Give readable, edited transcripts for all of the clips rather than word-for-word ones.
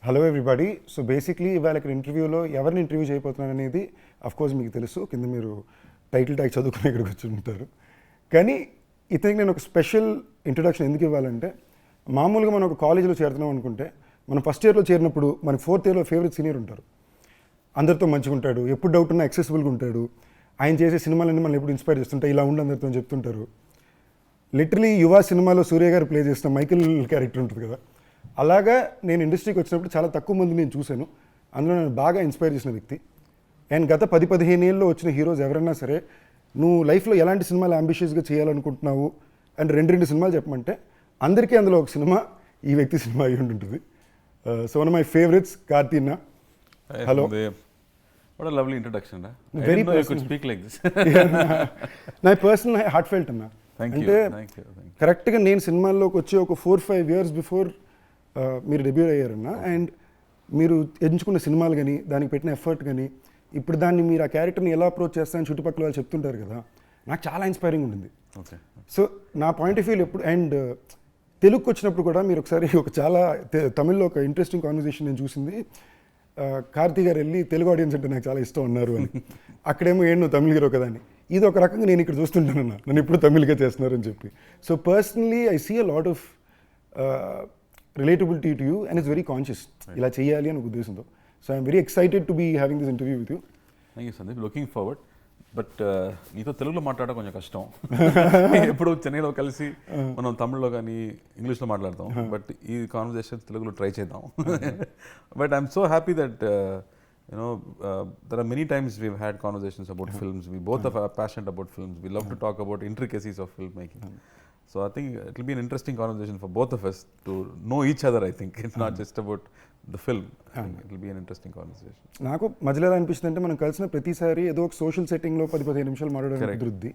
Hello everybody. So basically ఇవాళ ఇక్కడ ఇంటర్వ్యూలో ఎవరిని ఇంటర్వ్యూ చేయబోతున్నాను అనేది కోర్స్ మీకు తెలుసు, కింద మీరు టైటిల్ ట్యాగ్ చదువుకుని ఇక్కడికి వచ్చి ఉంటారు. కానీ ఇతనికి నేను ఒక స్పెషల్ ఇంట్రొడక్షన్ ఎందుకు ఇవ్వాలంటే, మామూలుగా మనం ఒక కాలేజీలో చేరుతున్నాం అనుకుంటే, మనం ఫస్ట్ ఇయర్లో చేరినప్పుడు మనకి ఫోర్త్ ఇయర్లో ఫేవరెట్ సీనియర్ ఉంటారు. అందరితో మంచిగా ఉంటాడు, ఎప్పుడు డౌట్ ఉన్నా యాక్సెసిబుల్గా ఉంటాడు, ఆయన చేసే సినిమాలన్నీ మనం ఎప్పుడు ఇన్స్పైర్ చేస్తుంటాయి, ఇలా ఉండి అందరితో చెప్తుంటారు. లిటరలీ యువ సినిమాలో సూర్య గారు ప్లే చేసిన మైకిల్ క్యారెక్టర్ ఉంటుంది కదా, అలాగా నేను ఇండస్ట్రీకి వచ్చినప్పుడు చాలా తక్కువ మంది నేను చూశాను. అందులో నేను బాగా ఇన్స్పైర్ చేసిన వ్యక్తి. అండ్ గత 10-15 ఏళ్ళలో వచ్చిన హీరోస్ ఎవరైనా సరే, నువ్వు లైఫ్లో ఎలాంటి సినిమాలు అంబిషియస్గా చేయాలనుకుంటున్నావు అండ్ రెండు సినిమాలు చెప్పమంటే, అందరికీ అందులో ఒక సినిమా ఈ వ్యక్తి సినిమా అయి ఉంటుంది. So one of my favourites Karthi అన్న. Hello. What a lovely introduction. Very know you could speak like this. నా పర్సనల్ హార్ట్ ఫెల్ట్ అన్న. Thank అంటే you. కరెక్ట్గా నేను సినిమాల్లోకి వచ్చి ఒక 4-5 years బిఫోర్ మీరు డెబ్యూ అయ్యారన్న. అండ్ మీరు ఎంచుకున్న సినిమాలు కానీ, దానికి పెట్టిన ఎఫర్ట్ కానీ, ఇప్పుడు దాన్ని మీరు ఆ క్యారెక్టర్ని ఎలా అప్రోచ్ చేస్తారని చుట్టుపక్కల వాళ్ళు చెప్తుంటారు కదా, నాకు చాలా ఇన్స్పైరింగ్ ఉండింది. ఓకే. సో నా పాయింట్ ఆఫ్ వ్యూలో ఎప్పుడు, అండ్ తెలుగుకి వచ్చినప్పుడు కూడా మీరు ఒకసారి ఒక చాలా తమిళ్లో ఒక ఇంట్రెస్టింగ్ కాన్వర్జేషన్ నేను చూసింది. కార్తీ గారు వెళ్ళి తెలుగు ఆడియన్స్ అంటే నాకు చాలా ఇష్టం అన్నారు అని. అక్కడేమో ఏంటి నువ్వు తమిళ హీరో కదా అని. ఇది ఒక రకంగా నేను ఇక్కడ చూస్తుంటానన్నా, నన్ను ఇప్పుడు తమిళ్గా చేస్తున్నారు అని చెప్పి. So personally I see a lot of relatability to you and it's very conscious, ఇలా చేయాలి అని ఒక ఉద్దేశంతో. So I'm very excited to be having this interview with you. Thank you Sandeep, looking forward. But మీతో తెలుగులో మాట్లాడడం కొంచెం కష్టం. ఎప్పుడు చెన్నైలో కలిసి మనం తమిళ్లో కానీ ఇంగ్లీష్లో మాట్లాడతాం, బట్ ఈ కాన్వర్జేషన్ తెలుగులో ట్రై చేద్దాం. But I'm so happy that there are many times we've had conversations about films. We both are passionate about films. We love to talk about intricacies of filmmaking. So I think it will be an interesting conversation for both of us to know each other. I think it's not just about the film. It will be an interesting conversation. నాకు మధ్యలో ఎలా అనిపిస్తుంది అంటే, మనం కలిసిన ప్రతిసారి ఏదో ఒక సోషల్ సెట్టింగ్లో 10-15 నిమిషాలు మాట్లాడడం కుదురుద్ది.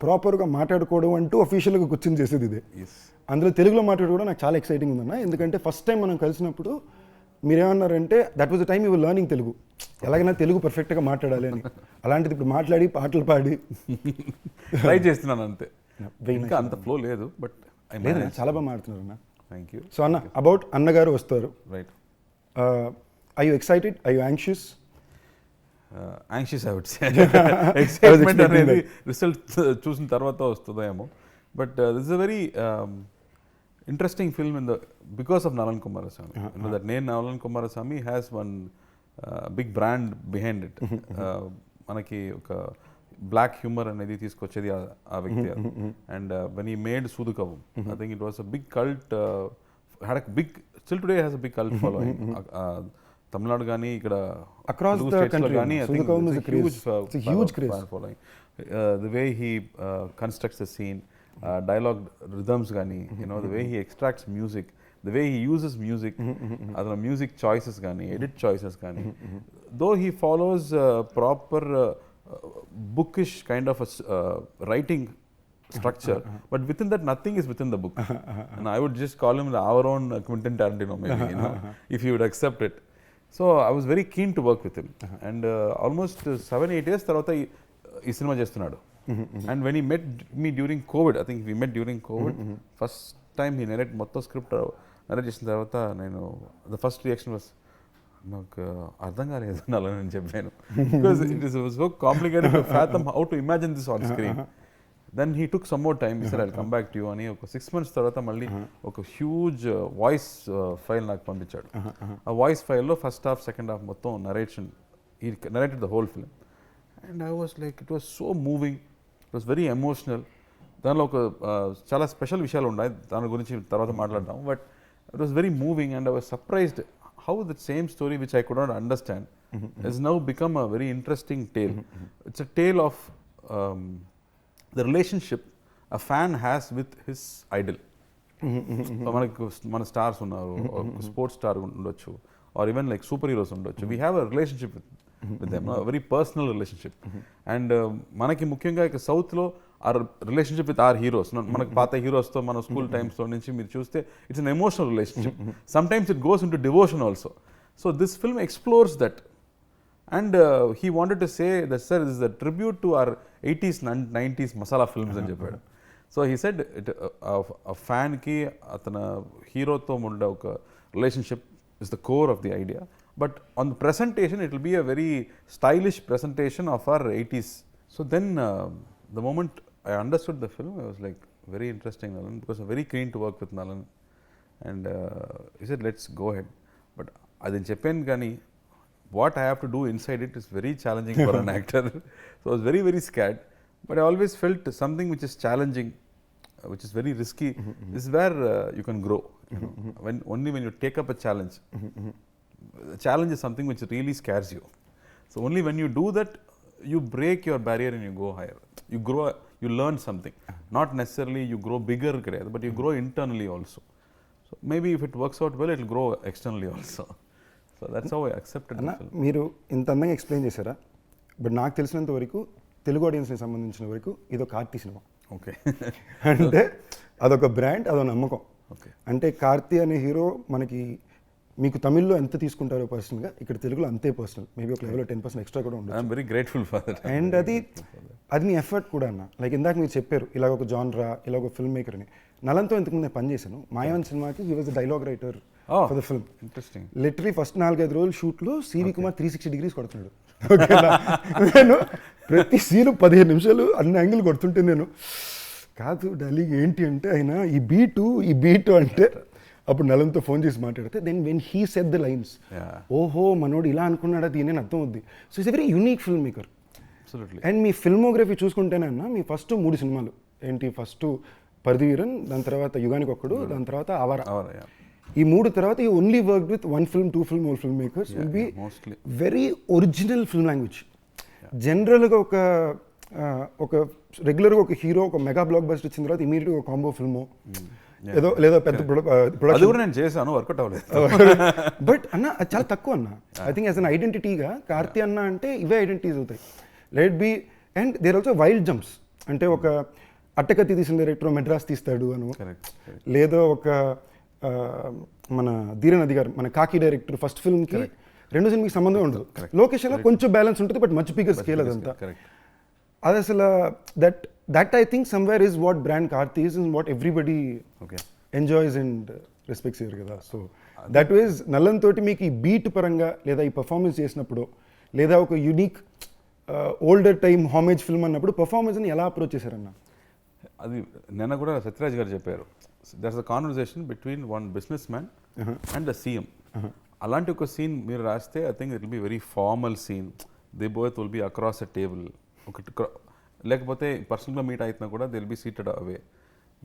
ప్రాపర్గా మాట్లాడుకోవడం అంటూ అఫీషియల్గా కూర్చొని చేసేది ఇదే. అందులో తెలుగులో మాట్లాడుకోవడం నాకు చాలా ఎక్సైటింగ్ ఉందన్న. ఎందుకంటే ఫస్ట్ టైం మనం కలిసినప్పుడు మీరేమన్నారంటే, that was the time you were learning Telugu, ఎలాగైనా తెలుగు పర్ఫెక్ట్గా మాట్లాడాలి అని. అలాంటిది ఇప్పుడు మాట్లాడి పాటలు పాడి ట్రై చేస్తున్నాను అంతే. ఇంకా అంత ఫ్లో లేదు, బట్ చాలా బాగా మాట్లాడుతున్నారు అన్న. Thank you. సో అన్న, అబౌట్ అన్నగారు వస్తారు. Right. Are you excited? Are you anxious? Anxious I would say. Excitement అనేది రిజల్ట్ చూసిన తర్వాత వస్తుందేమో. But this is a very interesting film because of Nalan Kumarasamy. That name Nalan Kumarasamy has one big brand behind it. Manaki oka black humor anedi తీసుకొచ్చేది ఆ వ్యక్తి. And when he made Sudukavu, I think it was a big cult, had a big, still today has a big cult following. Tamil Nadu gaani ikkada across the country gaani, Sudukavu is a huge craze following. The way he constructs the scene, dialogue rhythms gaani, the way he extracts music, the way he uses music, adana music choices gaani, edit choices gaani, though he follows proper bookish kind of a writing structure, but within that nothing is within the book. And I would just call him our own Quentin Tarantino maybe, if he would accept it. So I was very keen to work with him. And almost 7-8 years tarvata ee cinema చేస్తున్నాడు. And when he met me during COVID, I think we met during COVID, first time he narrated మొత్తం script narrate చేసిన తర్వాత నేను, the first reaction was, నాకు అర్థం కాలేదు నలన్ అని చెప్పాను. Because it was so complicated to fathom how to imagine this on screen. Then he took some more time. He said, I'll come back to you అని ఒక 6 months తర్వాత మళ్ళీ ఒక హ్యూజ్ వాయిస్ ఫైల్ నాకు పంపించాడు. ఆ వాయిస్ ఫైల్లో first half second half మొత్తం narration, he narrated the whole film. And I was like, it was so moving, it was very emotional. దానిలో ఒక చాలా స్పెషల్ విషయాలు ఉన్నాయి, దాని గురించి తర్వాత మాట్లాడదాం. But it was very moving and I was surprised how the same story which I could not understand has now become a very interesting tale. It's a tale of the relationship a fan has with his idol. మనకు మన stars ఉన్నారు, sports star ఉండొచ్చు, or even like super heroes ఉండొచ్చు. We have a relationship with them, a very personal relationship. And మనకి ముఖ్యంగా ఇక సౌత్లో our relationship with our heroes, మనకు పాత హీరోస్తో మన స్కూల్ టైమ్స్లో నుంచి మీరు చూస్తే it's an emotional relationship. Sometimes it goes in to devotion also. So this film explores that. And he wanted to say that, sir, this is a tribute to our 80s and 90s masala films అని చెప్పాడు. So he said a fan ki atana hero tho unde oka relationship is the core of the idea. But on the presentation, it will be a very stylish presentation of our 80s. So then, the moment I understood the film, I was like, very interesting, Nalan, because I'm very keen to work with Nalan. And he said, let's go ahead. But adin cheppanu gani, what I have to do inside it is very challenging for an actor. So I was very, very scared. But I always felt something which is challenging, which is very risky. This is where you can grow. You know? Only when you take up a challenge. The challenge is something which really scares you. So only when you do that, you break your barrier and you go higher. You grow, you learn something. Not necessarily you grow bigger, but you grow internally also. So maybe if it works out well, it will grow externally also. So that's how I accepted the film. మీరు ఇంత అందంగా explain చేశారా, but నాకు తెలిసినంత వరకు తెలుగు ఆడియన్స్ని సంబంధించిన వరకు ఇదో కార్తీ సినిమా. ఓకే. అంటే అదొక బ్రాండ్, అదొక నమ్మకం. ఓకే. అంటే కార్తీ అనే హీరో మనకి మీకు తమిళ్లో ఎంత తీసుకుంటారో పర్సనల్గా, ఇక్కడ తెలుగులో అంతే పర్సనల్. మేబీ ఒక లెవెల్లో 10% ఎక్స్ట్రా కూడా ఉంటుంది. I'm very grateful for that. And అది మీ ఎఫర్ట్ కూడా అన్న. లైక్ ఇందాక మీరు చెప్పారు ఇలాగ ఒక జాన్రా, ఇలా ఒక ఫిల్మ్ మేకర్ అని. నలంతో ఇంతకుముందు నేను పనిచేశాను. మాయావన్ సినిమాకి he was the dialogue writer for the film. Interesting. Literally first 4-5 రోజులు షూట్లో సివి కుమార్ 360 degrees కొడుతున్నాడు. నేను ప్రతి సీను 15 నిమిషాలు అన్ని యాంగిల్ కొడుతుంటే నేను కాదు డార్లింగ్ ఏంటి అంటే ఆయన ఈ బీటు అంటే అప్పుడు నలంతో ఫోన్ చేసి మాట్లాడితే then when he said the lines, ఓహో మనోడు ఇలా అనుకున్నాడా దీని అని అర్థం అవుద్ది. So it's a very unique film maker. And మీ ఫిల్మోగ్రఫీ చూసుకుంటేనన్నా మీ ఫస్ట్ 3 సినిమాలు ఏంటి, ఫస్ట్ పరదివీరన్, దాని తర్వాత యుగానికి ఒక్కడు, దాని తర్వాత ఆవారా. ఈ 3 తర్వాత you only work with 1 film, 2 film, all film makers will be very original film language. జనరల్గా ఒక రెగ్యులర్గా ఒక హీరో ఒక మెగా బ్లాక్ బస్టర్ వచ్చిన తర్వాత ఇమీడియట్గా ఒక కాంబో ఫిల్మో ఏదో లేదా పెద్ద ప్రొడక్షన్ నేను చేశాను, వర్కౌట్ అవ్వలేదు. బట్ అన్న అది చాలా తక్కువ అన్న. ఐ థింక్ యాజ్ అన్ ఐడెంటిటీగా కార్తీ అన్న అంటే ఇవే ఐడెంటిటీస్ అవుతాయి. Let be and there also wild jumps. అంటే ఒక అట్టకత్తి తీసిన డైరెక్టర్ మెడ్రాస్ తీస్తాడు అను, లేదా ఒక మన ధీరనది గారు మన కాకి డైరెక్టర్ ఫస్ట్ ఫిల్మ్కి 2 సినిమాకి సంబంధం ఉండదు. లొకేషన్లో కొంచెం బ్యాలెన్స్ ఉంటుంది, బట్ మచ్ బిగ్గర్ స్కేల్ అదంతా. అది అసలు that I think somewhere is what brand Karthi is and what everybody enjoys and respects year కదా. సో దట్ ఈజ్ నల్లన్ తోటి మీకు ఈ బీట్ పరంగా లేదా ఈ పర్ఫార్మెన్స్ చేసినప్పుడు లేదా ఒక యూనిక్ ఓల్డర్ టైమ్ హామేజ్ ఫిల్మ్ అన్నప్పుడు పర్ఫార్మెన్స్ని ఎలా అప్రోచ్ చేశారన్న? అది నిన్న కూడా సత్యరాజ్ గారు చెప్పారు, that's a conversation between one business man and the CM. అలాంటి ఒక సీన్ మీరు రాస్తే I think it will be very formal scene. They both will be across a table. లేకపోతే పర్సనల్గా మీట్ అవుతున్నా కూడా they will be seated away.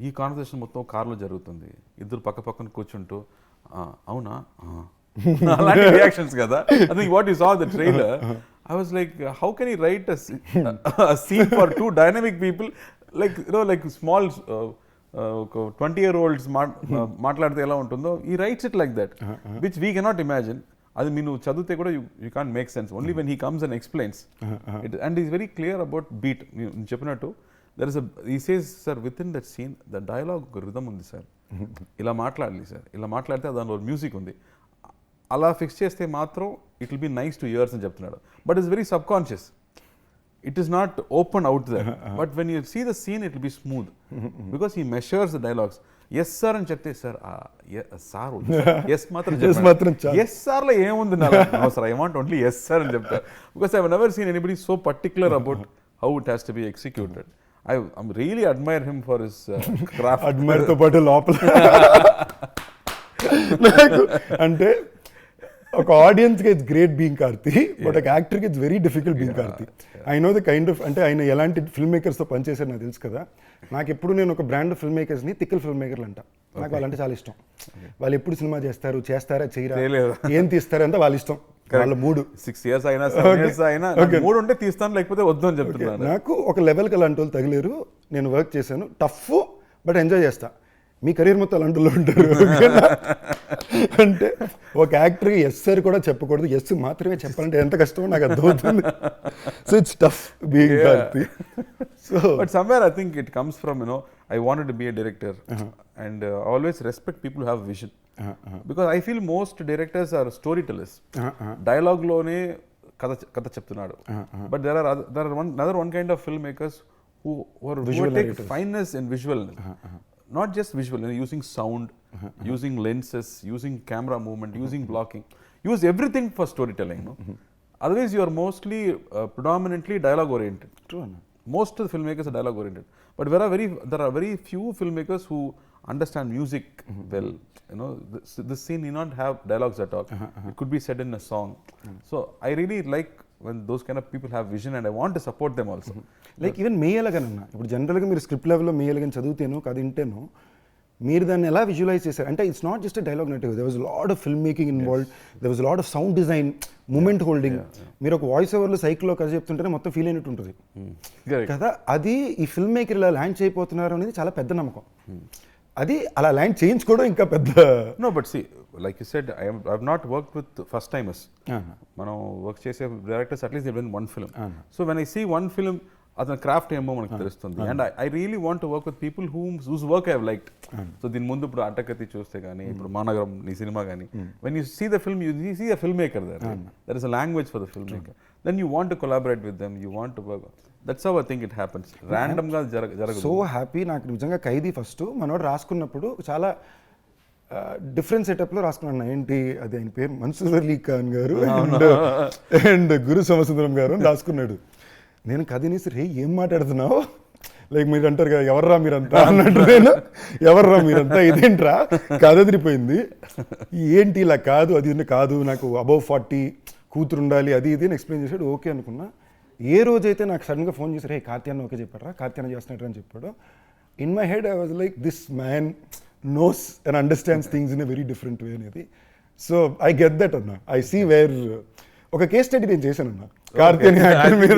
ఈ conversation మొత్తం కార్లో జరుగుతుంది, ఇద్దరు పక్క పక్కన కూర్చుంటూ అవునా అలాంటి రియాక్షన్స్ కదా. I think what you saw the trailer, I was like, how can he write a scene for 2 dynamic people, like you know, like small 20-year-olds మాట్లాడితే ఎలా ఉంటుందో, he writes it like that, which we cannot imagine. అది మీరు చదివితే కూడా you can't make sense. Only when he comes and explains it, and he's very clear about beat. నేను చెప్పినట్టు there is a, he says, sir, within that scene the dialogue rhythm ఉంది sir, ఇలా మాట్లాడాలి sir, ఇలా మాట్లాడితే దానిలో music ఉంది, అలా ఫిక్స్ చేస్తే మాత్రం it will be nice to years అని చెప్తున్నాడు. But it's very subconscious, it is not open out there. But when you see the scene it will be smooth because he measures the dialogues. Yes sir అని చెప్తే sir sir yes మాత్రం yes సార్లో ఏముంది sir, I want only yes sir అని చెప్తారు. Because I never seen anybody so particular about how it has to be executed. I really admire him for his craft. Admire తో పాటు లోపల నాకు అంటే ఒక ఆడియన్స్కి it's great being Karthi, but ఒక యాక్టర్కి it's very difficult being Karthi. I know the kind of, అంటే ఆయన ఎలాంటి ఫిల్మ్ మేకర్స్తో పనిచేశారు నాకు తెలుసు కదా. నాకు ఎప్పుడు నేను ఒక బ్రాండ్ ఫిల్మ్ మేకర్స్ని తిక్కల్ ఫిల్మ్ మేకర్లు అంట. నాకు వాళ్ళంటే చాలా ఇష్టం. వాళ్ళు ఎప్పుడు సినిమా చేస్తారా చేయరా, ఏం తీస్తారంటే వాళ్ళ ఇష్టం, వాళ్ళ మూడు. 6 years అయినా 7 years అయినా మూడు ఉంటే తీస్తాను, లేకపోతే వద్దు అని చెప్తున్నాను. నాకు ఒక లెవెల్కి అలాంటి వాళ్ళు తగిలేరు. నేను వర్క్ చేశాను, టఫ్ బట్ ఎంజాయ్ చేస్తా. మీ కెరీర్ మొత్తం అలాంటిలో ఉంటారు. అంటే ఒక యాక్టర్కి ఎస్ సార్ కూడా చెప్పకూడదు, ఎస్ మాత్రమే చెప్పాలంటే ఎంత కష్టమో నాకు అర్థమవుతుంది. So it's tough being Karthi. So but somewhere I think it comes from I wanted to be a director and always respect people who have vision. Because I feel most directors are storytellers. Dialogue lone katha cheptunadu. But there are another one kind of filmmakers who take fineness in visual. not just visual, using sound, using lenses, using camera movement, using blocking, use everything for storytelling. No? Otherwise, you are mostly predominantly dialogue oriented. True. Most of the filmmakers are dialogue oriented, but there are very few filmmakers who understand music well. This scene need not have dialogues at all. It could be said in a song. So I really like when those kind of people have vision, and I want to support them also. Like even మేయలగానన్నా ఇప్పుడు జనరల్గా మీరు script లెవెల్లో మేయలగాని చదివితేనో కథ వింటేనో మీరు దాన్ని ఎలా visualise చేశారు అంటే it's not just dialogue net, there was lot of film making involved, there was lot of sound design, moment holding. మీరు ఒక వాయిస్ ఓవర్లో సైకిల్లో కథ చెప్తుంటేనే మొత్తం ఫీల్ అయినట్టు ఉంటుంది కదా. అది ఈ ఫిల్మ్ మేకర్ ఇలా ల్యాండ్ చేయబోతున్నారు అనేది చాలా పెద్ద నమ్మకం. అది అలా ల్యాండ్ చేయించుకోవడం ఇంకా పెద్ద. No but see like you said I have not work with first timers. మనం వర్క్ చేసే directors at least they done one film. So when I see one film అతని క్రాఫ్ట్ ఏమో మనకు తెలుస్తుంది. And I really want to work with people whose work I have liked. So దీని ముందు ఇప్పుడు అట్టకత్తి చూస్తే కానీ, ఇప్పుడు మానగరం నీ సినిమా కానీ, when you see the film, you see the film maker there is a language for the film maker. Then you want to collaborate with them, you want to work. That's how I think it happens. ర్యాండమ్గా జరగదు. So happy. నాకు నిజంగా ఖైదీ first మనోడు రాసుకున్నప్పుడు చాలా different సెటప్లో రాసుకున్నాను. ఏంటి అది ఆయన పేరు మన్సూర్ అలీ ఖాన్ గారు అండ్ గురు సోమసుందరం గారు అని రాసుకున్నాడు. నేను కథని సరే ఏం మాట్లాడుతున్నావు, లైక్ మీరు అంటారు కదా ఎవర్రా మీరంతా అన్నట్టు. నేను ఎవర్రా మీరంతా, ఇదేంట్రా కథ తిరిగిపోయింది, ఏంటి ఇలా కాదు అది కాదు, నాకు అబౌవ్ 40 కూతురు ఉండాలి అది ఇది అని ఎక్స్ప్లెయిన్ చేశాడు. ఓకే అనుకున్నా. ఏ రోజైతే నాకు సడన్గా ఫోన్ చేశారు, హే కార్తీ అన్న ఓకే చెప్పారా, కార్తీ అన్న చేస్తున్నట్టు అని చెప్పాడు. In my head I was like this man knows and understands things in a very different way అనేది. సో ఐ గెట్ దట్ అన్న. ఐ సీ వేర్ ఒక కేస్ స్టడీ నేను చేశాను అన్న కార్తీ అనే యాక్టర్ మీద.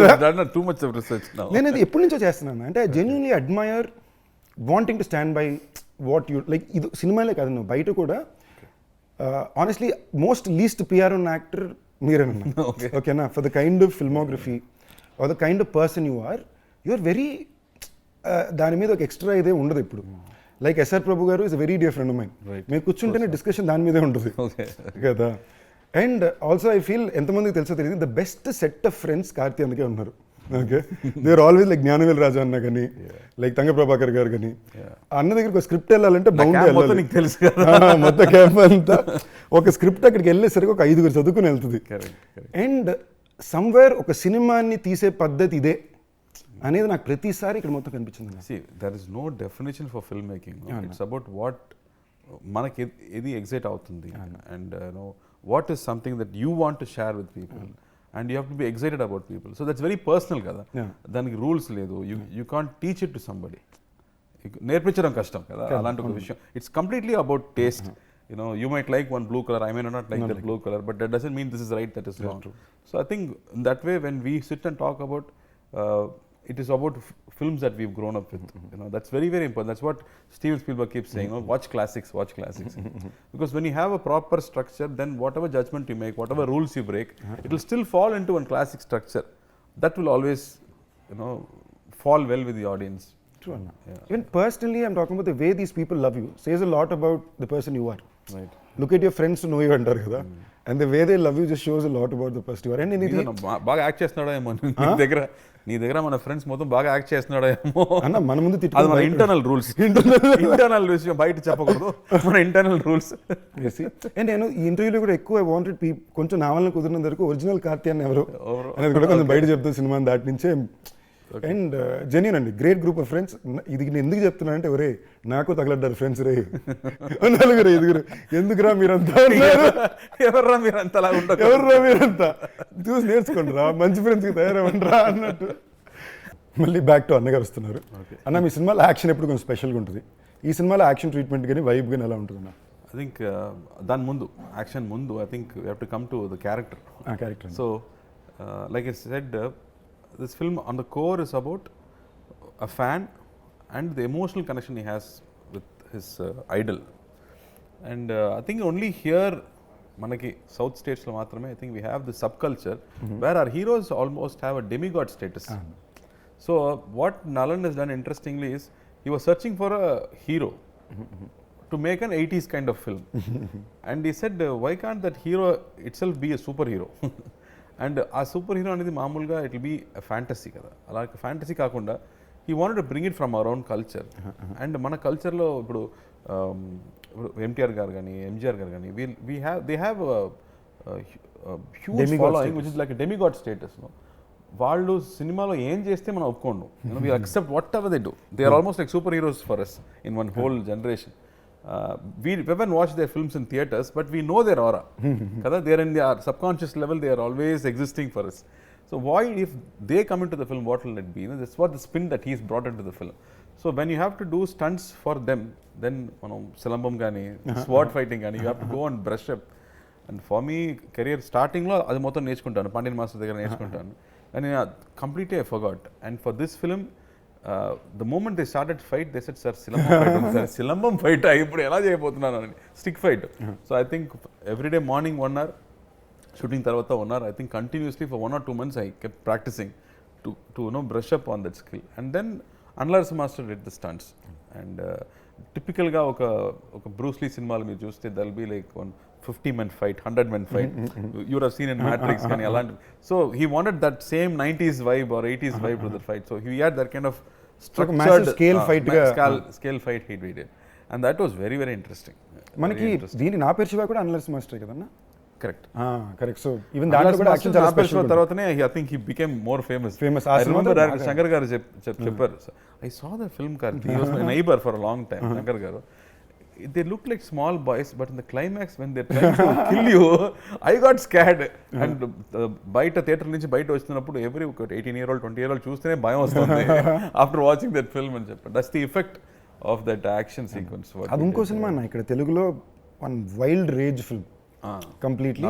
నేను అది ఎప్పటి నుంచో చేస్తున్నాను. అంటే I genuinely admire wanting to stand by what you like. ఇది సినిమాలే కాదు, నువ్వు బయట కూడా ఆనెస్ట్లీ మోస్ట్ లీస్ట్ పిఆర్ ఉన్న యాక్టర్ మీరేనన్నా. ఓకేనా, for the kind of filmography or the kind of person you are very దాని మీద ఒక ఎక్స్ట్రా ఇదే ఉండదు ఇప్పుడు. లైక్ ఎస్ఆర్ ప్రభు గారు is very dear friend of mine. మీరు కూర్చుంటేనే డిస్కషన్ దాని మీదే ఉంటుంది కదా. అండ్ ఆల్సో ఐ ఫీల్ ఎంతమందికి తెలుసో తెలియదు, the best set of friends Karthi అందుకే ఉన్నారు. Okay, they are always like Gnanavel Raja అన్న కానీ, లైక్ తంగ ప్రభాకర్ గారు కానీ. అన్న దగ్గరికి ఒక స్క్రిప్ట్ వెళ్ళాలంటే బాగుంటుంది, తెలుసు మొత్తం క్యాంప్ అంతా ఒక స్క్రిప్ట్ అక్కడికి వెళ్ళేసరికి ఒక 5 చదువుకుని వెళ్తుంది. అండ్ సమ్వేర్ ఒక సినిమాని తీసే పద్ధతి ఇదే అనేది నాకు ప్రతిసారి ఇక్కడ మొత్తం కనిపించింది. See, there is no definition for filmmaking. It's about what మనకి ఏది ఎగ్జైట్ అవుతుంది, and what is something that you want to share with people, and you have to be excited about people. So that's very personal కదా. దానికి rules లేదు. You can't teach it to somebody. నేర్పించడం కష్టం కదా అలాంటి ఒక విషయం. It's completely about taste. You might like one blue color, I may not like that blue color, but that doesn't mean this is right, that is wrong. So I think in that way when we sit and talk about it is about films that we've grown up with. That's very, very important. That's what Steven Spielberg keeps saying, watch classics. Because when you have a proper structure, then whatever judgment you make, whatever rules you break, it will still fall into one classic structure. That will always, fall well with the audience. True. Even personally, I'm talking about the way these people love you. Says a lot about the person you are. Right. Look at your friends to know you అంటారు కదా. And the way they love you just shows a lot about the person you are. And బాగా act చేస్తున్నాడో ఏమో నీ దగ్గర మన friends మొత్తం బాగా యాక్ట్ చేస్తున్నాడో ఏమో అన్న మన ముందు అది మన ఇంటర్నల్ రూల్స్. ఇంటర్నల్ విషయం బయట చెప్పకూడదు, మన ఇంటర్నల్ రూల్స్. అండ్ నేను ఈ ఇంటర్వ్యూలో కూడా ఎక్కువ వాంటెడ్ కొంచెం నా వల్ల కుదిరినంత వరకు ఒరిజినల్ కార్తీ అని ఎవరు అనేది కూడా కొంచెం బయట చెప్తాను సినిమా దాటి నుంచే. అండ్ జెన్యూన్ అండి, గ్రేట్ గ్రూప్ ఆఫ్ ఫ్రెండ్స్. ఇది నేను ఎందుకు చెప్తున్నా అంటే ఒరే నాకు తగలడ్డారు ఫ్రెండ్స్ రే 4-5 ఎందుకురా మీరంతా, ఎవర్రా మీరంతా చూసి నేర్చుకోండి రా, మంచి ఫ్రెండ్స్కి తయారవ్వండిరా అన్నట్టు. మళ్ళీ బ్యాక్ టు అన్నగారు వస్తున్నారు. అన్న మీ సినిమాలో యాక్షన్ ఎప్పుడు కొంచెం స్పెషల్గా ఉంటుంది. ఈ సినిమాలో యాక్షన్ ట్రీట్మెంట్ కానీ వైబ్ కానీ ఎలా ఉంటుంది అన్న? ఐ థింక్ దాని ముందు యాక్షన్ ముందు I think you have to come to the character. So like I said, this film on the core is about a fan and the emotional connection he has with his idol. And I think only here manaki south states lo maatrame I think we have the subculture where our heroes almost have a demigod status. So what Nalan has done interestingly is he was searching for a hero to make an 80s kind of film. And he said, why can't that hero itself be a superhero? And ఆ super hero అనేది మామూలుగా it will be fantasy కదా. అలా fantasy కాకుండా he wanted to bring it from our own culture. And మన కల్చర్లో ఇప్పుడు ఎన్టీఆర్ గారు కానీ ఎంజీఆర్ గారు కానీ they have huge following which is like demigod status. వాళ్ళు సినిమాలో ఏం చేస్తే మనం ఒప్పుకోండు, we accept whatever they do. They are almost like super heroes for us in one whole generation. We haven't watched their films in theatres, but we know their aura. Kada, they are in their subconscious level, they are always existing for us. So why, if they come into the film, what will it be? That's what the spin that he's brought into the film. So when you have to do stunts for them, then silambam gani, sword fighting gani, you have to go and brush up. And for me, career starting lo adi mottham nechukuntanu, Pandian master daggara nechukuntanu, and completely I forgot. And for this film, the moment they started fight, they said, sir, silambam fight undi sir. Silambam fight ippudu ela cheyabothunanu ani, stick fight. So I think every day morning 1 hour, shooting tarvata 1 hour, I think continuously for 1 or 2 months I kept practicing to brush up on that skill. And then Annagaru master did the stunts. And typical ga oka Bruce Lee cinema meer chuste there'll be like one 50 men fight, 100 men fight. You would have seen in Matrix kani alanti. So he wanted that same 90s vibe or 80s vibe to the fight. So he had that kind of structured massive scale fight scale fight he did. And that was very, very interesting. మనకి దీని నా పేరు శివ కూడా అన్నగారు master కదన్నా. Correct. Correct. So even దాంట్లో కూడా action చాలా స్పెషల్. తర్వాతనే I think he became more famous. I remember Shankar garu చెప్పారు, I saw the film Karthi. He was my neighbor for a long time. Shankar garu, they look like small boys, but in the climax when they're trying to kill you, I got scared. And బయట theatre నుంచి బయట వస్తున్నప్పుడు every 18-year-old 20-year-old చూస్తేనే భయం వస్తుంది after watching that film అని చెప్పారు. That's the effect of that action sequence. అది ఇంకో సినిమా అన్న ఇక్కడ తెలుగులో one wild rage film completely.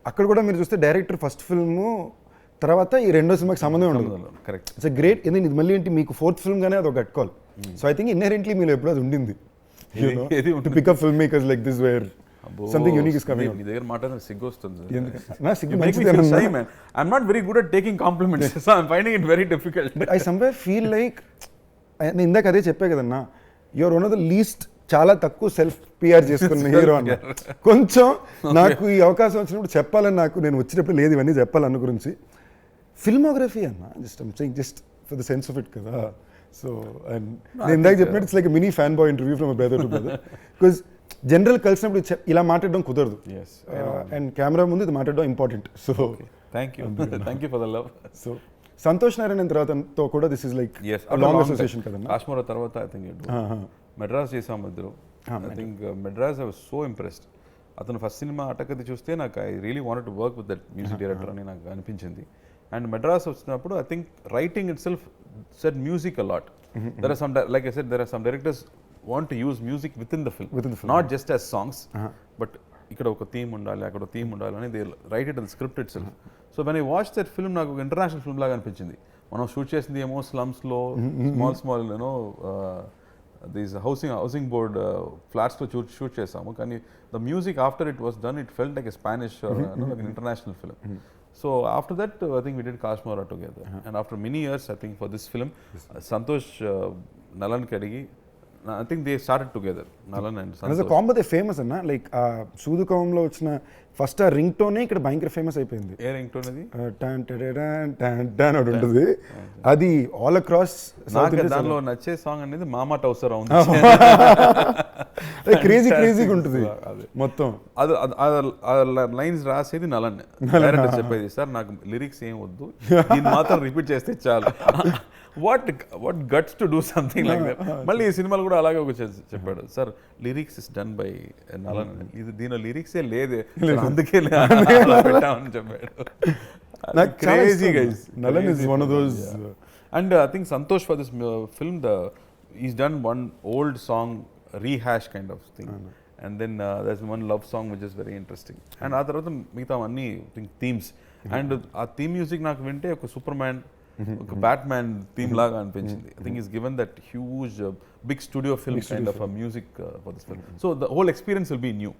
అక్కడ కూడా మీరు చూస్తే డైరెక్టర్ ఫస్ట్ ఫిల్మ్ తర్వాత ఈ రెండో సినిమాకి సంబంధం ఉండదు. కరెక్ట్. It's great. ఇది మళ్ళీ ఏంటి మీకు ఫోర్త్ ఫిల్మ్ గానే అది ఒక కట్టుకోవాలి. సో ఐ థింక్ ఇన్హెరెంట్లీ మీరు ఎప్పుడు అది ఉండింది to pick up film makers like this where something unique is coming. మీ దగ్గర మాట్లాడిన సిగ్గు వస్తుంది. నా సిగ్గు మంచిదే. I'm not very good at taking compliments, so I'm finding it very difficult. But I somewhere feel like నేను ఇందాక అదే చెప్పా కదన్నా, you're one of the least, చాలా తక్కువ సెల్ఫ్ పిఆర్ చేసుకున్న హీరో అన్న. కొంచెం నాకు ఈ అవకాశం వచ్చినప్పుడు చెప్పాలని, నాకు నేను వచ్చినప్పుడు లేదు ఇవన్నీ చెప్పాలన్న గురించి. ఫిల్మోగ్రఫీ అన్న just for the sense of it కదా. సో అండ్ నేను ఇందాక చెప్పినట్టు it's like mini fan boy interview from brother to brother. Because general కలిసినప్పుడు ఇలా మాట్లాడడం కుదరదు, అండ్ కెమెరా ముందు ఇది మాట్లాడడం important. So thank you for the love. So Santhosh Narayana తర్వాతతో కూడా this is like long association కదన్నా. కాశ్మీర్ తర్వాత ఐ థింక్ మెడ్రాస్ చేసాం ఇద్దరు. I think Madras I was so impressed. అతను ఫస్ట్ సినిమా అటకది చూస్తే నాకు I really wanted to work with that music director అని నాకు అనిపించింది. అండ్ మెడ్రాస్ వచ్చినప్పుడు I think writing itself said music a lot. There are some, like I said, there are some directors want to use music within the film, not just as songs, but ఇక్కడ ఒక theme ఉండాలి, అక్కడ ఒక theme ఉండాలి అని they write it in the script itself. So when I watch that film నాకు ఒక international film లాగా అనిపించింది. మనం షూట్ చేసింది ఏమో స్లమ్స్లో, స్మాల్ దీస్ హౌసింగ్ బోర్డ్ ఫ్లాట్స్లో షూట్ చేసాము. కానీ the music after it was done, it felt like a Spanish like international film. So after that, I think we did Kashmira together. And after many years, I think for this film, Santosh Nalan kadigi, I think they started together, Nalan and Santosh. As a combo they famous anna, like Sudukamlo vachina first a ringtone ikkada bhayankara famous అయిపోయింది. ఏ ringtone అది? టన్ టడడన్ టన్ టన్ అని ఉంటుంది. అది all across south India. దానిలో నచ్చే song అనేది మామా టౌసర్ ఉంది. క్రేజీగా ఉంటుంది మొత్తం. అది లైన్స్ రాసేది నలన్, డైరెక్టర్ చెప్పేది, సార్ నాకు లిరిక్స్ ఏం వద్దు, దీన్ని మాత్రం రిపీట్ చేస్తే చాలు. What guts to do something like that. మళ్ళీ ఈ సినిమాలు కూడా అలాగే ఒక చెప్పాడు, sir lyrics is done by Nalan, ఇది దీనిలో లిరిక్సే లేదే, అందుకే పెట్టామని చెప్పాడు. Crazy guys. Nalan is one of those. And I think Santosh for this film, he's done one old song rehash kind of thing. And then there's one love song which is very interesting. And ఆ తర్వాత మిగతా అన్ని themes. And ఆ theme music నాకు వింటే ఒక Superman, ఒక Batman theme లాగా అనిపించింది. I think he's given that huge big studio film kind of a music for this film. So the whole experience will be new.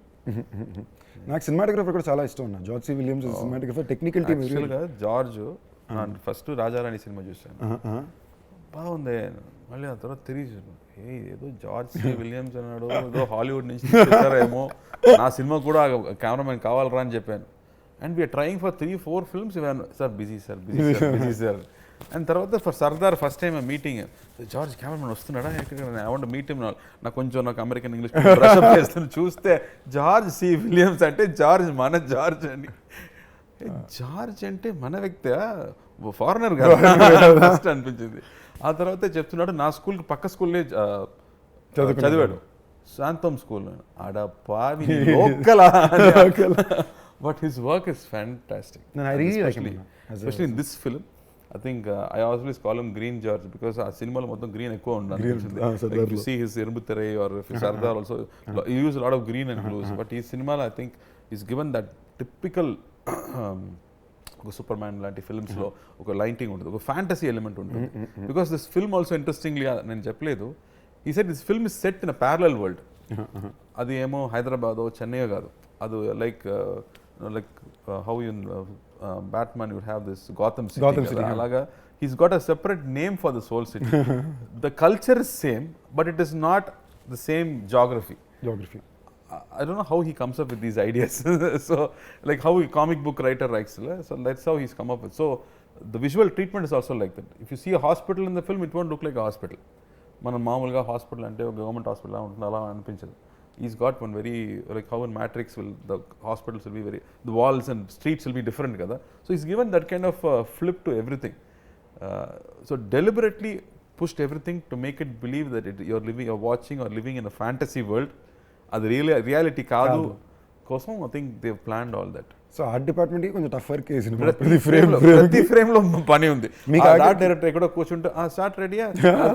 నాకు సినిమాటోగ్రఫర్ కూడా చాలా ఇష్టం. George C Williams cinematographer, technical team. యాక్చువల్గా George first Raja Rani cinema చూశాను, బాగుంది. మళ్ళీ ఆ తర్వాత తిరిగి ఏదో జార్జ్ సి విలియమ్స్ అన్నాడు, ఏదో హాలీవుడ్ నుంచి తెచ్చారేమో, నా సినిమా కూడా కెమెరామెన్ కావాలరా అని చెప్పాను. And we're trying for 3-4 films. Sir busy sir. And తర్వాత for Sardar first time meeting George cameraman వస్తున్నాడా ఐ వాంట్ మీట్ హిమ్. నాకు అమెరికన్ ఇంగ్లీష్ బ్రషప్ చేస్తున్నా చూస్తే జార్జ్ సి విలియమ్స్ అంటే జార్జ్ మన జార్జ్ అని. జార్జ్ అంటే మన వ్యక్తి ఫారినర్ కదా ఫస్ట్ అనిపించింది. ఆ తర్వాత చెప్తున్నాడు నా స్కూల్కి పక్క స్కూల్లో చదివాడు, శాంతం స్కూల్. ఆడ పావి local, but his work is fantastic. Especially in this film I think I always call him Green George because ఆ సినిమాలో మొత్తం గ్రీన్ ఎక్కువ ఉండాలి. Like you see his Irbutere or Sardar also, he used a lot of green and blues. But ఈ సినిమాలో I think he's given that typical ఒక super man లాంటి ఫిల్మ్స్లో ఒక లైటింగ్ ఉంటుంది, ఒక ఫ్యాంటసీ ఎలిమెంట్ ఉంటుంది. Because this film also interestingly నేను చెప్పలేదు, ఈ set this film is set in a parallel world. అది ఏమో హైదరాబాదో చెన్నై కాదు, అది like how in Batman you have this Gotham City. Alaga he's got a separate name for this whole city. The culture is same, but it is not the same geography. I don't know how he comes up with these ideas. So like how a comic book writer writes, so that's how he's come up with. So the visual treatment is also like that. If you see a hospital in the film, it won't look like a hospital. మనం మామూలుగా hospital అంటే government hospital ఉంటుంది అలా అనిపించదు. He's got one very, like how in Matrix the hospitals will be very, the walls and streets will be different kada. So he's given that kind of flip to everything. So deliberately pushed everything to make it believe that you're watching or living in a fantasy world. Adi really reality kaadu kosam I think they've planned all that. So art డిపార్ట్మెంట్కి కొంచెం tough work వేసింది. ప్రతి ఫ్రేమ్లో పని ఉంది. Art director ఎక్కడో కూర్చుంటే start రెడీయా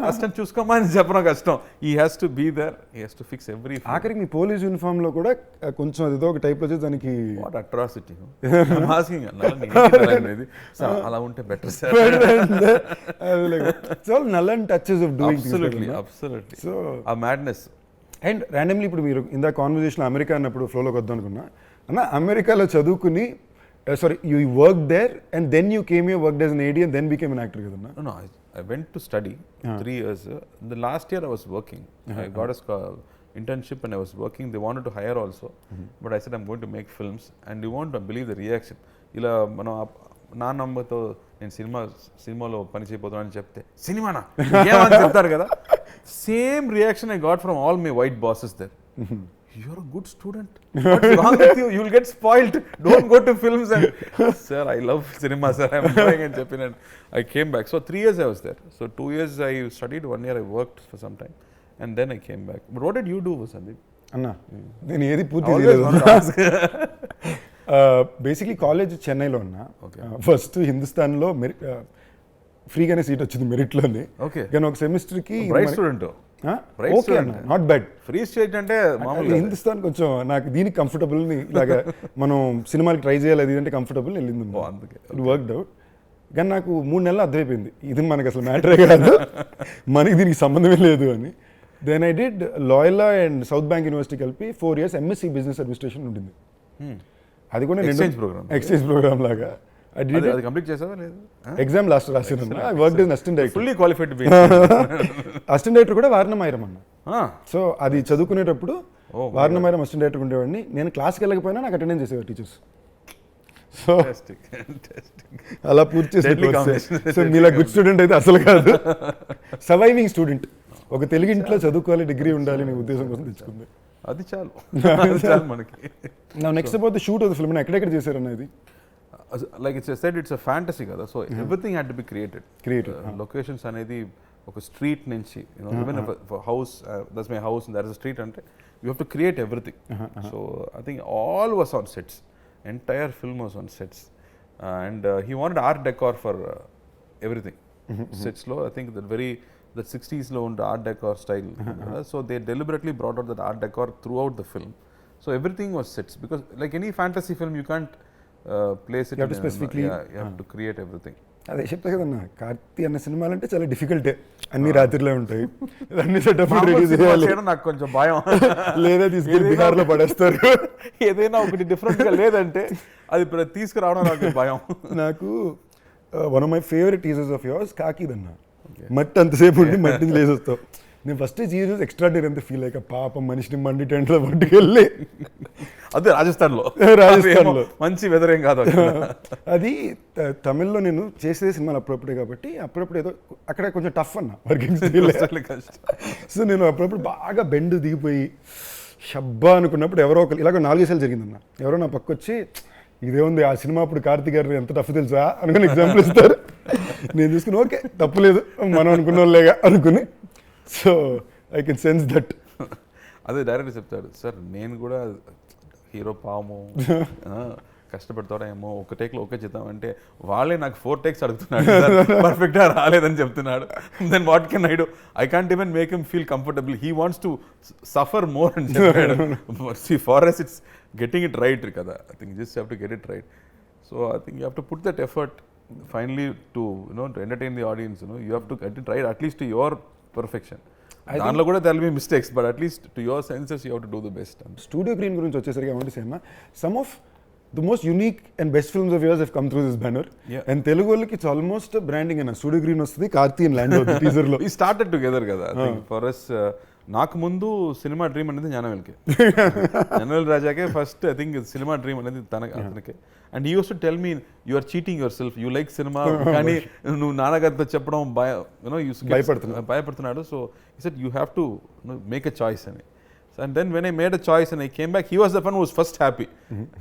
అసిస్టెంట్ చూసుకోమా అని చెప్పడం కష్టం. ఈ has to be there, he has to fix every. ఆఖరికి మీ పోలీస్ యూనిఫామ్లో కూడా కొంచెం ఏదో ఒక టైప్లో వచ్చి దానికి వాట్ అట్రాసిటీ ఆస్కింగ్ అలా ఉంటే better sir. So Nalan touches of doing absolutely so ఆ మ్యాడ్నెస్. అండ్ ర్యాండమ్లీ ఇప్పుడు మీరు ఇందా కాన్వర్జేషన్ అమెరికా అన్నప్పుడు ఫ్లోలోకి వద్దాం అనుకున్నా అన్న, అమెరికాలో చదువుకుని sorry you work there and then you came you work as an AD and then became an actor కదన్నా? No, I went to study 3 years. The last year I was working. I got a internship and I was working. They wanted to hire also, but I said I'm going to make films, and you won't believe the reaction. ఇలా మనం నా నమ్మతో నేను సినిమాలో పని చేయబోతున్నాను చెప్తే సినిమానా ఏమని చెప్తారు కదా, same reaction I got from all my white bosses there. You're a good student. What's wrong with you? You'll get spoiled. Don't go to films. And sir, I love cinema, sir. I'm going and jumping. And I came back. So 3 years I was there. So 2 years I studied, 1 year I worked for some time, and then I came back. But what did you do, Sandeep? అన్నా నేను ఏది పూర్తి basically college చెన్నైలో ఉన్నా. First హిందుస్థాన్లో ఫ్రీగానే seat వచ్చింది మెరిట్లోనే. కానీ ఒక సెమిస్టర్కి student not bad. Free state అంటే హిందుస్థాన్ కొంచెం నాకు దీనికి కంఫర్టబుల్, ఇలాగా మనం సినిమాకి ట్రై చేయాలి అది అంటే కంఫర్టబుల్ వెళ్ళింది. It worked out. కానీ నాకు 3 నెలలు అర్థమైపోయింది ఇది మనకు అసలు మ్యాటరే కాదు, మనకి దీనికి సంబంధమే లేదు అని. Then I did Loyola and South Bank University కలిపి 4 years ఎంఎస్సీ బిజినెస్ అడ్మినిస్ట్రేషన్ ఉంటుంది. అది కూడా ఎక్స్చేంజ్ ప్రోగ్రామ్ లాగా. కంప్లీట్ చేసావా లేదు? ఎగ్జామ్ లాస్ట్ రాసాను. I worked as assistant director. Fully qualified assistant director కూడా వారణమైరం అన్న. సో అది చదువుకునేటప్పుడు వారణమైరం అసిస్టెంట్ డైరెక్టర్ ఉండేవాడిని. నేను క్లాస్కి వెళ్ళకపోయినా నాకు అటెండెన్స్ చేసేవారు టీచర్స్. సో అలా పూర్తి చేసి సో మీలా గుడ్ స్టూడెంట్ అయితే అసలు కాదు, సర్వైవింగ్ స్టూడెంట్. ఒక తెలుగు ఇంట్లో చదువుకోవాలి, డిగ్రీ ఉండాలి అనే ఉద్దేశం కోసం తెచ్చుకుంది. అది చాలు మనకి. Next about the shoot of the film ఎక్కడెక్కడ చేశారు అన్నది? Like it's said, it's a fantasy kada, so everything had to be created. Locations anedi oka street nunchi, even if a house, that's my house and there is a street ante you have to create everything. So I think all was on sets, entire film was on sets, and he wanted art decor for everything. Sets lo I think that 60s lo und art decor style. So they deliberately brought out that art decor throughout the film. So everything was sets, because like any fantasy film you can't place it. You have to specifically you have to create everything. అదే చెప్తా కదన్నా, కార్తీ అన్న సినిమాలు అంటే చాలా డిఫికల్టే. అన్ని రాత్రిలో ఉంటాయి, అన్ని సెటప్ రెడీ చేయాలి. నాకు కొంచెం భయం, లేదా తీసుకెళ్ళి బిహార్లో పడేస్తారు. ఏదైనా ఒకటి డిఫరెంట్గా లేదంటే అది తీసుకురావడం నాకు భయం. నాకు one of my favourite teasers of yours కాకిదన్న. మట్టి అంతసేపు ఉండి మట్టిని లేసొస్తావు. నేను ఫస్ట్ జీసస్ ఎక్స్ట్రాడినరీ అంతా ఫీల్ అయ్యాక పాపం మనిషిని మండి టెంట్లో పట్టుకెళ్ళి అదే రాజస్థాన్లో మంచి వెదర్ ఏం కాదు అది తమిళ్లో నేను చేసే సినిమాలు అప్పుడప్పుడే కాబట్టి అప్పుడప్పుడు ఏదో అక్కడ కొంచెం టఫ్ అన్న వర్కింగ్ సో నేను అప్పుడప్పుడు బాగా బెండ్ దిగిపోయి షబ్బా అనుకున్నప్పుడు ఎవరో ఒకరు ఇలాగ 4 సార్లు జరిగిందన్న ఎవరో నా పక్క వచ్చి ఇదేముంది ఆ సినిమా అప్పుడు కార్తీ గారు ఎంత టఫ్ తెలుసా అనుకుని ఎగ్జాంపుల్ ఇస్తారు. నేను తీసుకుని ఓకే తప్పులేదు మనం అనుకున్న వాళ్ళేగా అనుకుని so I can sense that. అదే డైరెక్ట్ చెప్తాడు సార్ నేను కూడా హీరో పాము కష్టపడతాడో ఏమో ఒక టేక్లో ఓకే చేద్దామంటే వాళ్ళే నాకు 4 టేక్స్ అడుగుతున్నాడు పర్ఫెక్ట్గా రాలేదని చెప్తున్నాడు. Then what can I do? I can't even make him feel comfortable. He wants to suffer more అని చెప్పాడు. Far as it's getting it right kada. I think you just have to get it right. So I think you have to put that effort finally to to entertain the audience. You have to get it right at least to your perfection. దానిలో కూడా there will be mistakes, but at least to your senses you have to do the best. Studio Green గురించి వచ్చేసరికి I want to say some of the most unique and best films of yours have come through this banner. And Telugu వాళ్ళకి it's almost a branding అన్న. Studio Green వస్తుంది, Karthi and Land అవుతుంది teaser లో. We started together కదా. I think for us నాకు ముందు cinema dream అనేది జ్ఞానవేల్కి. జ్ఞానవేల్ రాజాకే first I think cinema dream అనేది అతనికి. And he use to tell me you are cheating yourself, you like cinema కానీ నువ్వు నాన్నగారితో చెప్పడం భయపడుతున్నాడు. So he said you have to make a choice అని. And then when I made a choice and I came back, he was the one who was first happy.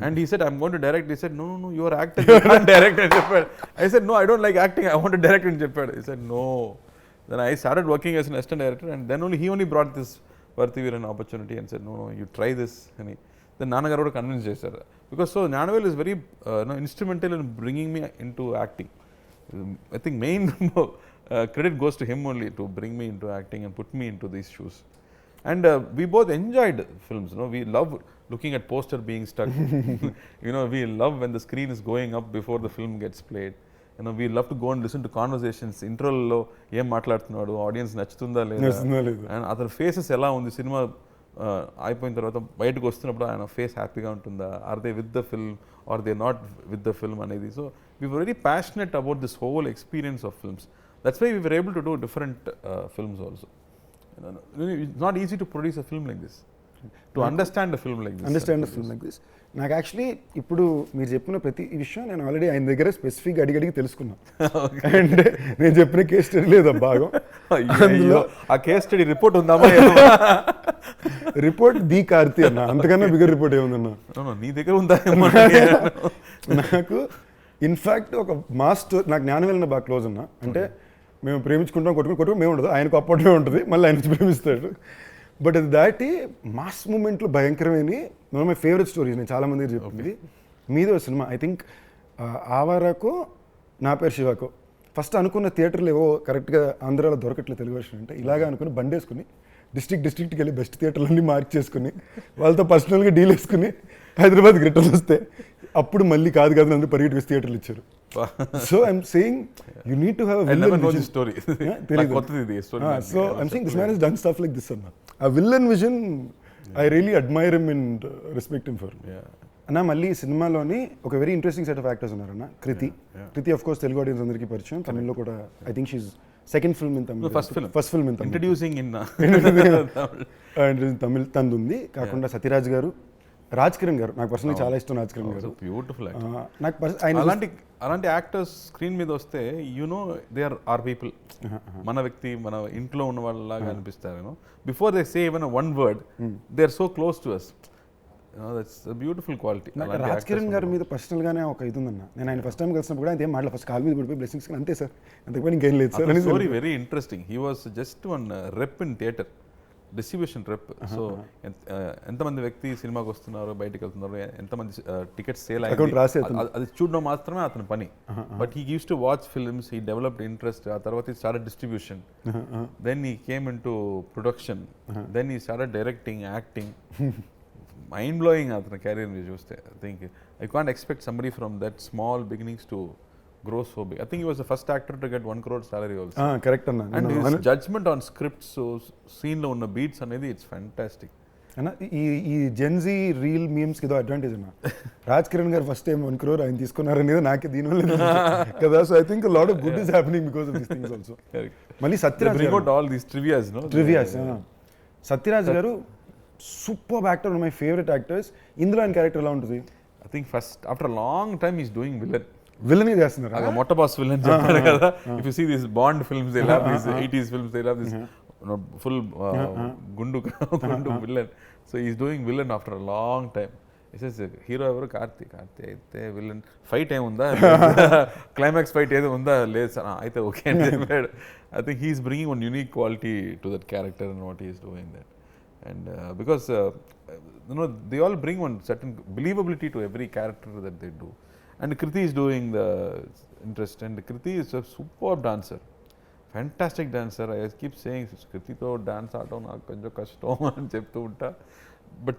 And he said, I'm going to direct. He said, no, you are actor, you can't direct. I said, no, I don't like acting, I want to direct. He said, no. Then I started working as an assistant director, and then he only brought this Parthiveeran opportunity and said, no, you try this. And then Annagaru convinced me, sir. Because so Gnanavel is very instrumental in bringing me into acting. I think main credit goes to him only to bring me into acting and put me into these shoes. And we both enjoyed films. We love looking at poster being stuck. We love when the screen is going up before the film gets played. We love to go and listen to conversations. Intro lo em maatladutunnadu, audience nachutunda ledha, and other faces ela undi cinema ayipoyin tarvata bayatiki vastunnappudu ayana face happy ga untunda, are they with the film or they not with the film anedi. So we were very passionate about this whole experience of films. That's why we were able to do different films also. It's not easy to produce a film like this, to understand a film like this. నాకు actually ఇప్పుడు మీరు చెప్పిన ప్రతి విషయం నేను already ఆయన దగ్గర స్పెసిఫిక్గా అడిగి తెలుసుకున్నా. అండ్ నేను చెప్పిన కేస్ స్టడీ లేదా భాగం అందులో ఆ కేస్ స్టడీ రిపోర్ట్ ఉందామా? రిపోర్ట్ ది కార్తీ అన్న, అంతకన్నా బిగ్గర్ రిపోర్ట్ ఏముందన్నా నీ దగ్గర ఉందా? నాకు ఇన్ఫ్యాక్ట్ ఒక మాస్టర్ నాకు జ్ఞానవేలన బాగా క్లోజ్ అన్న. అంటే మేము ప్రేమించుకుంటాం, కొట్టుకుని మేము ఉండదు, ఆయనకు అప్పట్లో ఉంటుంది, మళ్ళీ ఆయన ప్రేమిస్తాడు. బట్ అది దాటి మాస్ మూమెంట్లో భయంకరమైన one of my favourite stories నేను చాలా మందికి చెప్పింది మీద సినిమా. ఐ థింక్ ఆవారాకో నా పేరు శివాకో ఫస్ట్ అనుకున్న థియేటర్లు ఏవో కరెక్ట్గా ఆంధ్రాలో దొరకట్లేదు తెలుగు వర్షన్ అంటే, ఇలాగా అనుకుని బండి వేసుకుని డిస్ట్రిక్ట్కి వెళ్ళి బెస్ట్ థియేటర్లన్నీ మార్క్ చేసుకుని వాళ్ళతో పర్సనల్గా డీల్ వేసుకుని హైదరాబాద్కి రిటర్న్ వస్తే అప్పుడు మళ్ళీ కాదు అందరూ పరిగెట్టి వేసి థియేటర్లు ఇచ్చారు. So I'm saying you need to have a villain. I never know this story. Like kottadi story. So I'm saying this man has done stuff like this anna. A villain vision, I really admire him and respect him for. అన్న మళ్ళీ సినిమాలోని ఒక very interesting set of actors ఉన్నారన్న. Krithi of course Telugu audience అందరికీ పరిచయం, తమిళ్లో కూడా I think she's second film in Tamil, first film in Tamil, introducing in Tamil తందుంది. కాకుండా సత్యరాజ్ గారు, రాజ్ కిరణ్ గారు నాకు పర్సనలీ చాలా ఇష్టం. రాజ్ కిరణ్ గారు బ్యూటిఫుల్. నాకు అలాంటి యాక్టర్స్ స్క్రీన్ మీద వస్తే దే ఆర్ పీపుల్, మన వ్యక్తి, మన ఇంట్లో ఉన్న వాళ్ళలాగా అనిపిస్తారు. Before they say even one word they are so close to us. That's a beautiful quality. Raj Kiran గారి మీద పర్సనల్గానే ఒక ఇది ఉందన్న. నేను ఆయన ఫస్ట్ టైం కలిసినప్పుడు కూడా ఆయన మాటలు ఫస్ట్ కాల్ మీద పడిపోయి బ్లెస్సింగ్స్ అంతే సార్, అంతకుపోయి ఇంకేం లేదు sir. Story very interesting. He was just one rep in theatre, distribution rep. So ఎంతమంది వ్యక్తి సినిమాకి వస్తున్నారు, బయటకు వెళ్తున్నారు, ఎంతమంది టికెట్స్ సేల్ అయ్యాయి అది చూడడం మాత్రమే అతని పని. But he use to watch films, he developed interest. ఆ తర్వాత he started distribution, then he came into production, then he started directing, acting. Mind blowing అతని కెరీర్ మీరు చూస్తే. I think I can't expect somebody from that small beginnings to grow so big. I think he was the first actor to get 1 crore salary also. Correct anna. And his judgment on scripts, so scene lo unna beats anedi, it's fantastic. అన్న ఈ Gen Z reel మీమ్స్కి ఏదో advantage అన్న. రాజ్ కిరణ్ గారు first time 1 crore ఆయన తీసుకున్నారనేది నాకే దీనివల్ల కదా. So I think lot of good is happening because of these things also. మళ్ళీ సత్యరాజ్ సత్యరాజ్ గారు super actor, my favourite actors. ఇందులో ఆయన క్యారెక్టర్ ఎలా ఉంటుంది? I think first after long time is doing villain చేస్తున్నారు. మొట్ట బాస్ విలన్ చెప్పారు కదా. If you see this Bond films, they love this 80s films, they love this full gundu villain. So he's doing villain after a long time. He says hero ever Karthi అయితే villain fight ఏం ఉందా, climax fight ఏదో ఉందా, లేదు అయితే okay అని చెప్పాడు. I think he's bringing one unique quality to that character and what he is doing there. And because they all bring one certain believability to every character that they do. And Karthi is doing the interest, and Karthi is a superb dancer, fantastic dancer. I keep saying Karthi to dance aadam naaku konjam kashtam ani cheptu unta, but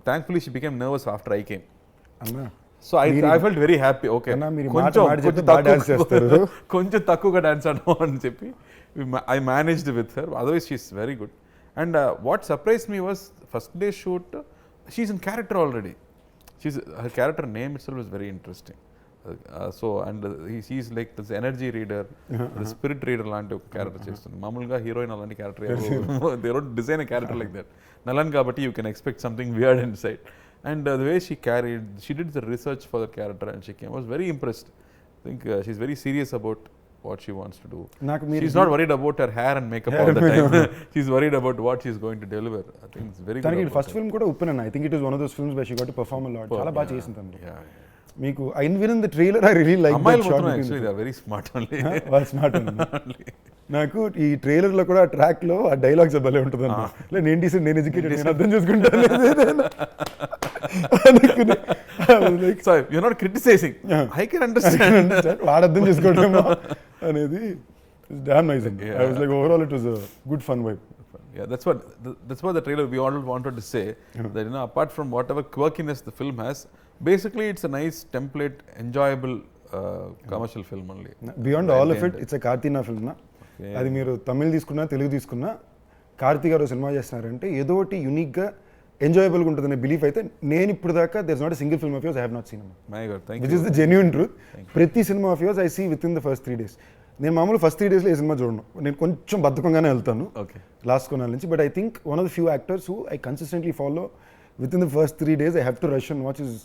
thankfully she became nervous after I came. Anna, so I felt very happy. Okay, anna meer konjam dance chestaru, konjam takkuga dance aadam ani cheppi I managed with her. Otherwise she is very good. And what surprised me was first day shoot she's in character already. Her character name itself is very interesting. So and he's like this energy reader, the spirit reader లాంటి ఒక character చేస్తుంది. మామూలుగా heroine అలాంటి character they don't design a character like that. Nalan కాబట్టి you can expect something weird inside. And the way she did the research for the character and she came, I was very impressed. I think she's very serious about what she wants to do. She's not worried about her hair and makeup all the time. She's worried about what she's going to deliver. I think it's very good. తనకి first film కూడా ఉప్పెన్ అన్న. I think it is one of those films where she got to perform a lot. చాలా బాగా చేసింది తను. మీకు I win the trailer I really like that shot. Actually they are very smart only. వాళ్ళు smart only. నాకు ఈ trailer లో కూడా ట్రాక్ లో ఆ డైలాగ్స్ భలే ఉంటుంది అన్న. లే నేను డీసెంట్, నేను ఎడ్యుకేటెడ్, నేను అర్థం చేసుకుంటాను అనుకుని. So you're not criticizing. I can understand. వాడు అర్థం చేసుకోవడమేమో అనేది damn nice. I was like overall it was a good fun vibe. Yeah, that's what the trailer we all wanted to say, that apart from whatever quirkiness the film has, basically it's a nice template, enjoyable commercial film only. Beyond all of it, it's a Karthi film na. అది మీరు తమిళ్ తీసుకున్నా తెలుగు తీసుకున్నా కార్తీ గారు cinema చేస్తున్నారంటే ఏదో ఒకటి యూనిక్గా ఎంజాయబుల్గా ఉంటుందనే బిలీఫ్ అయితే నేను ఇప్పుడు దాకా there is not a single film of yours I have not seen. My god, thank you. Which is the genuine truth. ప్రతి సినిమా of yours I see within the first 3 days. నేను మామూలు ఫస్ట్ 3 daysలో ఏ cinema చూడను, నేను కొంచెం బద్ధకంగానే వెళ్తాను last కొనాల నుంచి. But I think one of the few actors who I consistently follow with in the first 3 days. I have to rush and watch is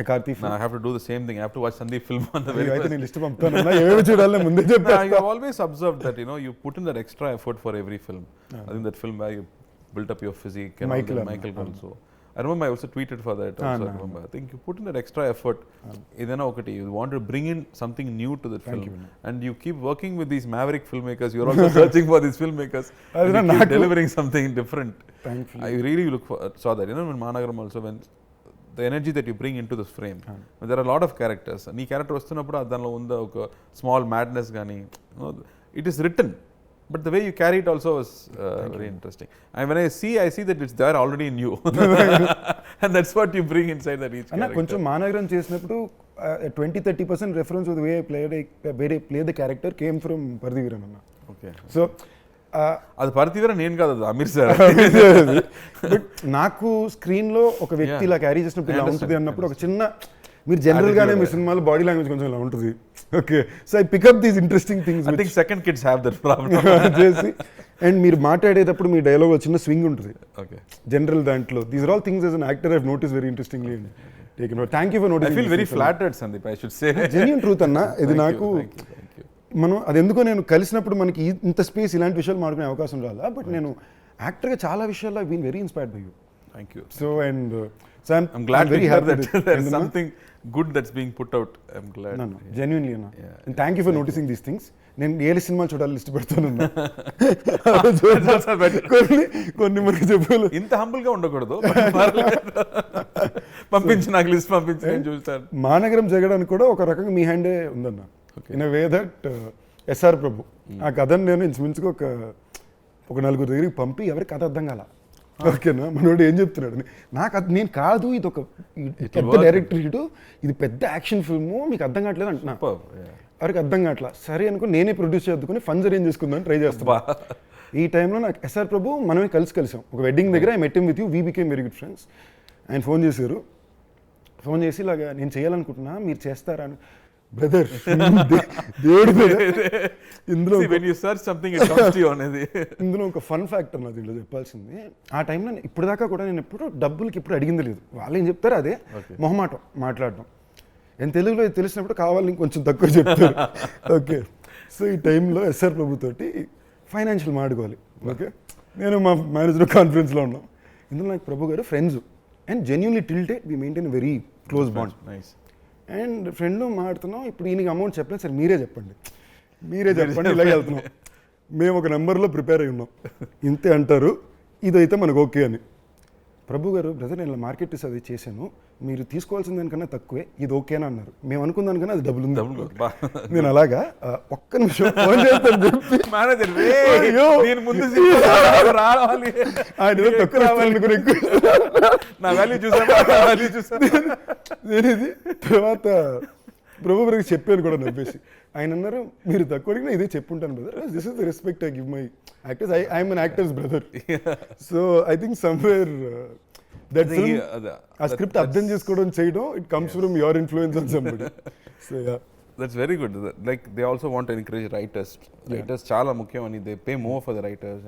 a Karthi film. No, I have to do the same thing. I have to watch Sundeep film on the very first. I list పంపుతాను నా ఏవేవి చూడాలని ముందే చెప్పా. You have always observed that you put in that extra effort for every film. I think that film where you built up your physique and Michael also. I remember I also tweeted for that also. I remember. I think you put in that extra effort. Idana okati, you want to bring in something new to the film. And you keep working with these maverick filmmakers. You're also searching for these filmmakers. You keep delivering something different. Thankfully. I really saw that. When Annagaru also, when the energy that you bring into this frame. There are a lot of characters. Nee character vastunappudu adanlo unda oka small madness gaani, it is written, but the way you carry it also is very interesting. And when I see that it's there already in you. And that's what you bring inside that each character. కొంచెం మానగరం చేసినప్పుడు 20-30% reference of the way I play the character came from Pardiviran anna. Okay. So అది పర్తివీరన్ నేను కాదు, అది Aamir sir. But నాకు స్క్రీన్లో ఒక వ్యక్తి ఇలా క్యారీ చేసినప్పుడు ఇలా ఉంటుంది అన్నప్పుడు ఒక చిన్న, మీరు జనరల్గానే మీ సినిమాలో బాడీ లాంగ్వేజ్ కొంచెం ఇలా ఉంటుంది. Okay, so I pick up these interesting things. I think second kids have that problem చేసి. అండ్ మీరు మాట్లాడేటప్పుడు మీ డైలాగ్ చిన్న స్వింగ్ ఉంటుంది. ఓకే, జనరల్ దాంట్లో these are all things as an actor I have notice very interestingly and taken note. Thank you for noticing. I feel very flattered Sandeep, I should say. Genuine truth అన్న ఇది. నాకు మనం అది ఎందుకో నేను కలిసినప్పుడు మనకి ఇంత స్పేస్ ఇలాంటి విషయాలు మాట్లాడుకునే అవకాశం రాలా. బట్ నేను యాక్టర్గా చాలా విషయాల్లో I been very inspired by you. Thank you. So and so I'm glad very happy that there is something good that's being put out. I'm glad. Genuinely అన్న. And thank you for noticing these things. నేను ఏ సినిమాలు చూడాలి list పెడతాను. కొన్ని మనకి చెప్పాలి. ఇంత హంబుల్ గా ఉండకూడదు. పంపించి నాకు లిస్ట్ పంపించి నేను చూస్తాను. మానగరం జగడానికి కూడా ఒక రకంగా మీ హ్యాండే ఉందన్న. In a way that SR Prabhu ఆ కథను నేను ఇంచుమించుగా ఒక 4 దగ్గరికి పంపి ఎవరికి కథ అర్థం కాల. ఓకేనా, మనోడు ఏం చెప్తున్నాడు, నాకు నేను కాదు ఇది ఒక పెద్ద డైరెక్టర్ ఇటు, ఇది పెద్ద యాక్షన్ ఫిల్ము, మీకు అర్థం కావట్లేదు అంటున్నా. ఎవరికి అర్థం కావట్లా. సరే అనుకో నేనే ప్రొడ్యూస్ చేద్దుకుని ఫండ్స్ అరేంజ్ చేసుకుందామని ట్రై చేస్తా. ఈ టైంలో నాకు ఎస్ఆర్ ప్రభు మనమే కలిసాం ఒక వెడ్డింగ్ దగ్గర I met him with you we became very good friends. ఆయన ఫోన్ చేశారు, ఫోన్ చేసి ఇలాగా నేను చేయాలనుకుంటున్నా మీరు చేస్తారా అని. బ్రదర్ దేవుడి ఇందులో ఇందులో ఒక ఫన్ ఫ్యాక్టర్ నా దీంట్లో చెప్పాల్సింది. ఆ టైంలో ఇప్పుడు దాకా కూడా నేను డబ్బులకి ఎప్పుడు అడిగింది లేదు. వాళ్ళు ఏం చెప్తారు అదే మొహమాటం మాట్లాడడం. నేను తెలుగులో తెలిసినప్పుడు కావాలని కొంచెం తక్కువ చెప్తారు. ఓకే, సో ఈ టైంలో ఎస్ఆర్ ప్రభుతోటి ఫైనాన్షియల్ మాట్లాడుకోవాలి. ఓకే, నేను మా మేనేజర్ కాన్ఫరెన్స్లో ఉన్నాం. ఇందులో నాకు ప్రభు గారు friends and genuinely till date we maintain very close bond. And friend మాట్లాడుతున్నాం, ఇప్పుడు ఈయనకి అమౌంట్ చెప్పలేదు, సరే మీరే చెప్పండి ఇలాగే వెళ్తున్నాం. మేము ఒక నెంబర్లో ప్రిపేర్ అయి ఉన్నాం, ఇంతే అంటారు, ఇదైతే మనకు ఓకే అని. ప్రభు గారు బ్రదర్ నేను మార్కెట్ అది చేశాను, మీరు తీసుకోవాల్సిన దానికన్నా తక్కువే, ఇది ఓకేనా అన్నారు. మేము అనుకున్న దానికన్నా అది డబుల్ ఉంది. నేను అలాగా ఒక్క నిమిషం ఫోన్ చేస్తాను చెప్పి నేను ఇది తర్వాత ప్రభు గారికి చెప్పాను కూడా నవ్వేసి. ఆయన అన్నారు మీరు తక్కువ అడిగినా ఇదే చెప్పుంటాను brother, this is the respect I give my actors, I'm an actor's brother. So I think somewhere that ఆ స్క్రిప్ట్ అర్థం చేసుకోవడం చేయడం it comes from your influence on somebody. So yeah, that's very good. Like they also want to encourage writers. Writers చాలా ముఖ్యం అని they pay more for the writers,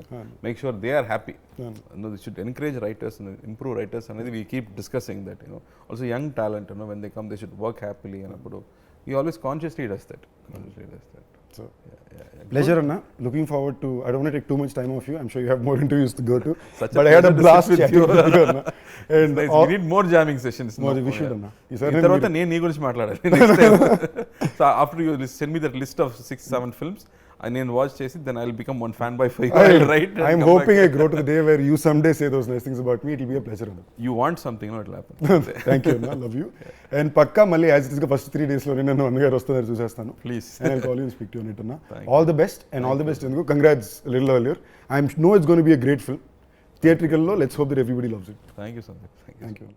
make sure they are happy. They should encourage writers, improve writers అనేది we keep discussing that. Also young talent when they come they should work happily అన్నప్పుడు he always consciously does that. So pleasure Anna, looking forward to, I don't want to take too much time off you, I'm sure you have more interviews to go to, but I had a blast with you Anna. And nice. We need more jamming sessions. We should Anna. Tarvata నేను నీ గురించి మాట్లాడాలి next time. So after you send me that list of 6-7 films and then watch chesi, then I'll become one fanboy for you. Right, I'm hoping I grow to the day where you someday say those nice things about me. It will be a pleasure Anna. You want something, no, it will happen. Thank you Anna, love you. And pakka malli as it is first 3 days lo nenu Annagaru Vostaru chusestanu. Please. And I'll call you and speak to you on it Anna. All the best and all the best Andu. Congrats a little earlier. I know it's going to be a great film. Theatrical lo, let's hope that everybody loves it. Thank you so much. Thank you.